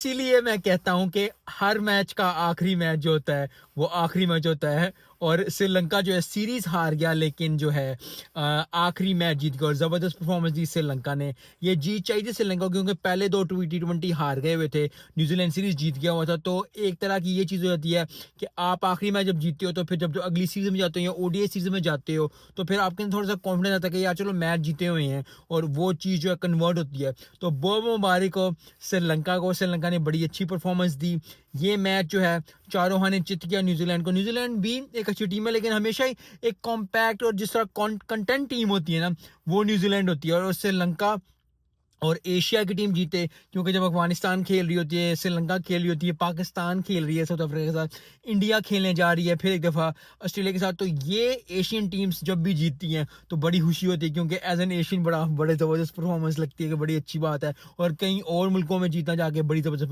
इसीलिए मैं कहता हूँ कि हर मैच का आखिरी मैच जो होता है वो आखिरी मैच होता है। और श्रीलंका जो है सीरीज हार गया, लेकिन जो है आखिरी मैच जीत गया और ज़बरदस्त परफॉर्मेंस दी श्रीलंका ने। ये जीत चाहिए थी श्रीलंका, क्योंकि पहले दो T20 हार गए हुए थे, न्यूजीलैंड सीरीज जीत गया हुआ था। तो एक तरह की ये चीज़ हो जाती है कि आप आखिरी मैच जब जीतते हो तो फिर जब अगली सीरीज में जाते हो या ODI सीरीज में जाते हो तो फिर आपके अंदर थोड़ा सा कॉन्फिडेंस आता है कि यार चलो मैच जीते हुए हैं, और वो चीज़ जो है कन्वर्ट होती है। तो बहुत मुबारक हो श्रीलंका को, श्रीलंका ने बड़ी अच्छी परफॉर्मेंस दी। ये मैच जो है चारों ने चित किया न्यूजीलैंड को। न्यूजीलैंड भी एक अच्छी टीम है, लेकिन हमेशा ही एक कॉम्पैक्ट और जिस तरह कंटेंट टीम होती है ना, वो न्यूजीलैंड होती है। और श्रीलंका और एशिया की टीम जीते, क्योंकि जब अफगानिस्तान खेल रही होती है, श्रीलंका खेल रही होती है, पाकिस्तान खेल रही है साउथ अफ्रीका के साथ, इंडिया खेलने जा रही है फिर एक दफ़ा ऑस्ट्रेलिया के साथ, तो ये एशियन टीम्स जब भी जीतती हैं तो बड़ी खुशी होती है, क्योंकि एज एन एशियन बड़े ज़बरदस्त परफॉर्मेंस लगती है कि बड़ी अच्छी बात है। और कई और मुल्कों में जीतना जाके बड़ी ज़बरदस्त